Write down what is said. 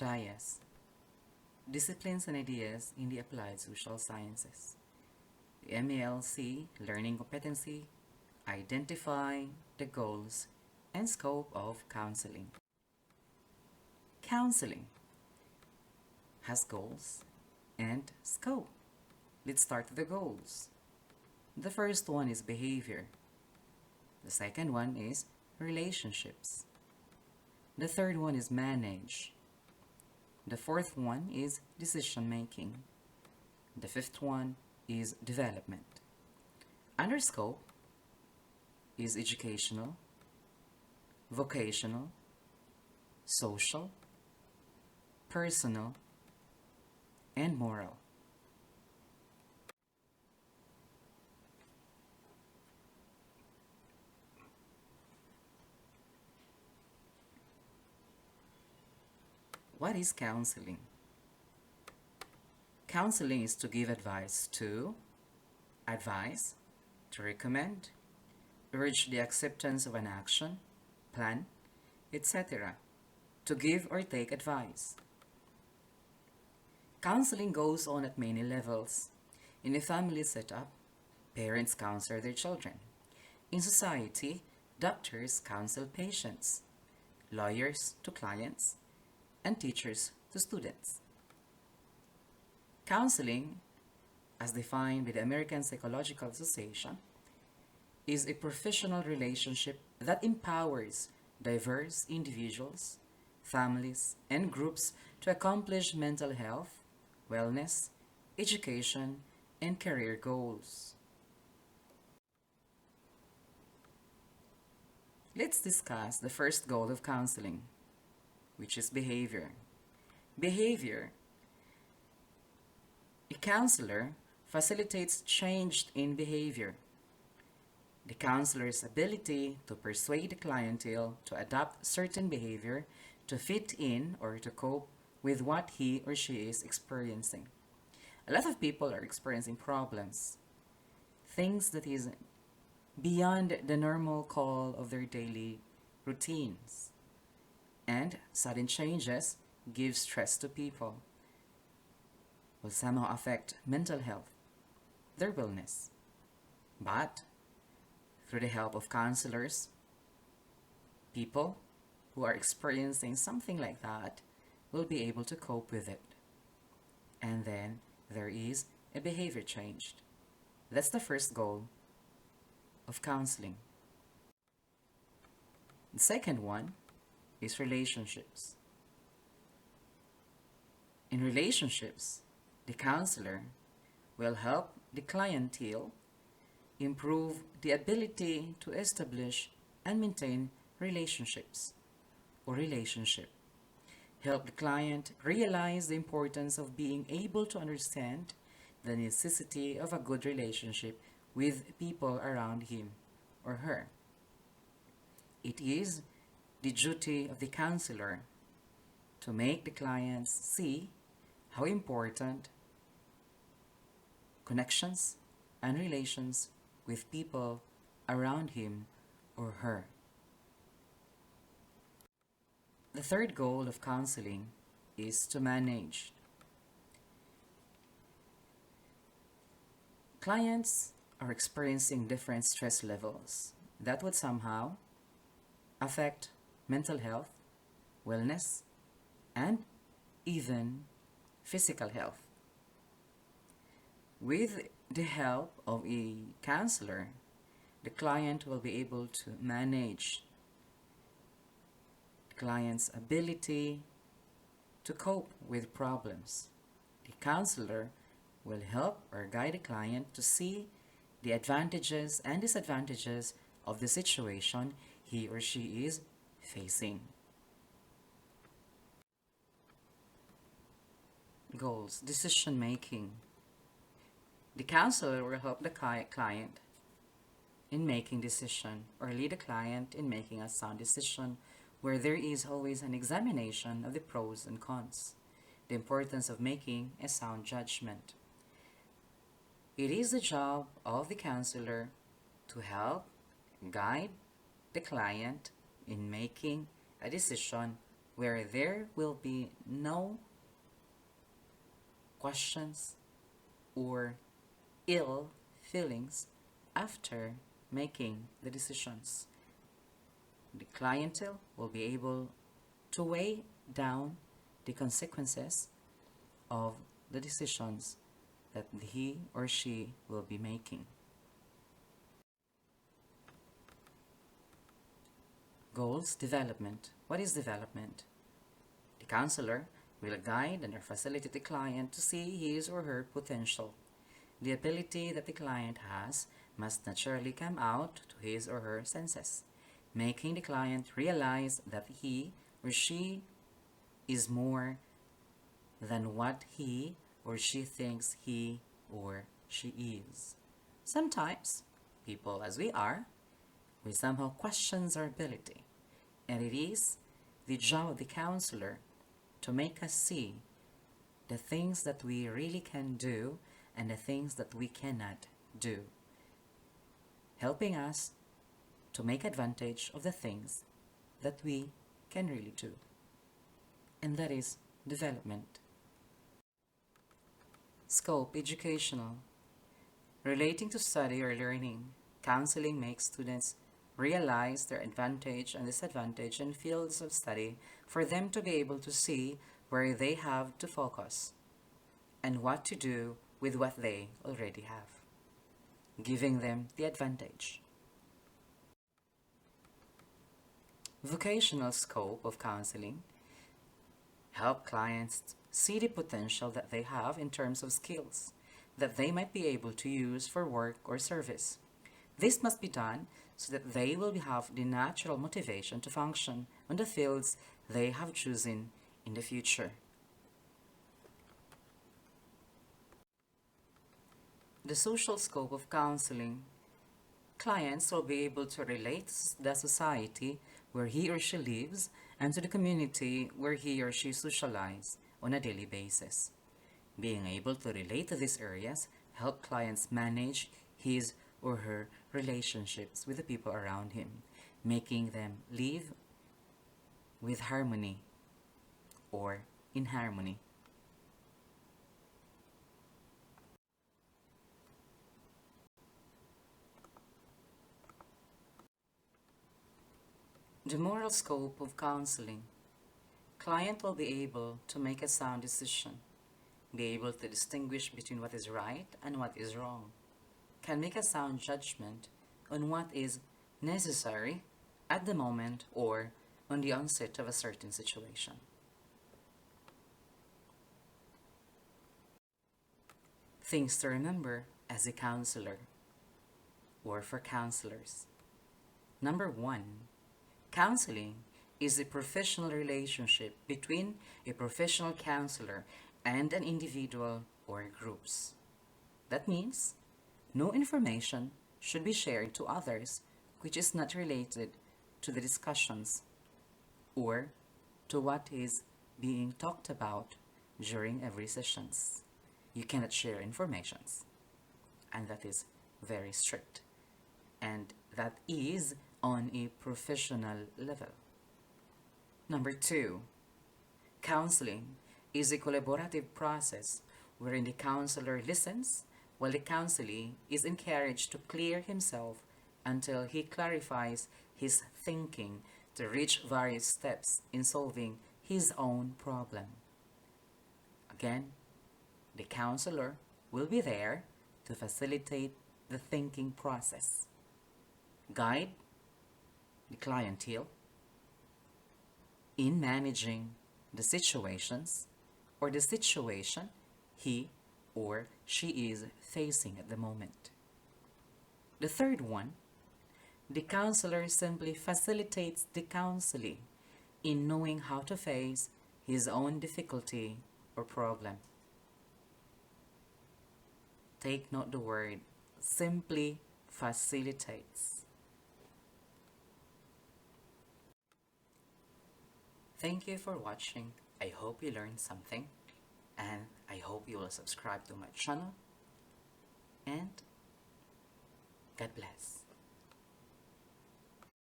DIASS, Disciplines and Ideas in the Applied Social Sciences. The MELC Learning Competency, identify the goals and scope of counseling. Counseling has goals and scope. Let's start with the goals. The first one is behavior. The second one is relationships. The third one is manage. The fourth one is decision making. The fifth one is development. Under scope is educational, vocational, social, personal, and moral. What is counseling? Counseling is to give advice, to recommend, urge the acceptance of an action, plan, etc. To give or take advice. Counseling goes on at many levels. In a family setup, parents counsel their children. In society, doctors counsel patients, lawyers to clients, and teachers to students. Counseling, as defined by the American Psychological Association, is a professional relationship that empowers diverse individuals, families, and groups to accomplish mental health, wellness, education, and career goals. Let's discuss the first goal of counseling, which is behavior. Behavior. A counselor facilitates change in behavior. The counselor's ability to persuade the clientele to adopt certain behavior to fit in or to cope with what he or she is experiencing. A lot of people are experiencing problems, things that is beyond the normal call of their daily routines. And sudden changes give stress to people, will somehow affect mental health, their wellness. But through the help of counselors, people who are experiencing something like that will be able to cope with it. And then there is a behavior change. That's the first goal of counseling. The second one is relationships. In relationships, the counselor will help the clientele improve the ability to establish and maintain relationships or relationship. Help the client realize the importance of being able to understand the necessity of a good relationship with people around him or her. It is the duty of the counselor to make the clients see how important connections and relations with people around him or her. The third goal of counseling is to manage. Clients are experiencing different stress levels that would somehow affect mental health, wellness, and even physical health. With the help of a counselor, the client will be able to manage the client's ability to cope with problems. The counselor will help or guide the client to see the advantages and disadvantages of the situation he or she is facing. Goals, decision making. The counselor will help the client in making decision or lead the client in making a sound decision where there is always an examination of the pros and cons, the importance of making a sound judgment. It is the job of the counselor to help guide the client in making a decision where there will be no questions or ill feelings after making the decisions. The clientele will be able to weigh down the consequences of the decisions that he or she will be making. Goals development. What is development? The counselor will guide and facilitate the client to see his or her potential. The ability that the client has must naturally come out to his or her senses, making the client realize that he or she is more than what he or she thinks he or she is. Sometimes, people as we are, we somehow questions our ability, and it is the job of the counselor to make us see the things that we really can do and the things that we cannot do, helping us to make advantage of the things that we can really do. And that is development. Scope educational. Relating to study or learning, counseling makes students realize their advantage and disadvantage in fields of study for them to be able to see where they have to focus and what to do with what they already have, giving them the advantage. Vocational scope of counseling help clients see the potential that they have in terms of skills that they might be able to use for work or service. This must be done so that they will have the natural motivation to function on the fields they have chosen in the future. The social scope of counseling. Clients will be able to relate to the society where he or she lives and to the community where he or she socializes on a daily basis. Being able to relate to these areas help clients manage his or her relationships with the people around him, making them live with harmony or in harmony. The moral scope of counseling. Client will be able to make a sound decision, be able to distinguish between what is right and what is wrong, can make a sound judgment on what is necessary at the moment or on the onset of a certain situation. Things to remember as a counselor or for counselors. Number 1, counseling is a professional relationship between a professional counselor and an individual or groups. That means no information should be shared to others which is not related to the discussions or to what is being talked about during every sessions. You cannot share informations, and that is very strict, and that is on a professional level. Number 2, counseling is a collaborative process wherein the counselor listens while the counselee is encouraged to clear himself until he clarifies his thinking to reach various steps in solving his own problem. Again, the counselor will be there to facilitate the thinking process, guide the clientele in managing the situations or the situation he or she is facing at the moment. The third one, the counselor simply facilitates the counselee in knowing how to face his own difficulty or problem. Take note the word simply facilitates. Thank you for watching. I hope you learned something, and I hope you will subscribe to my channel, and God bless.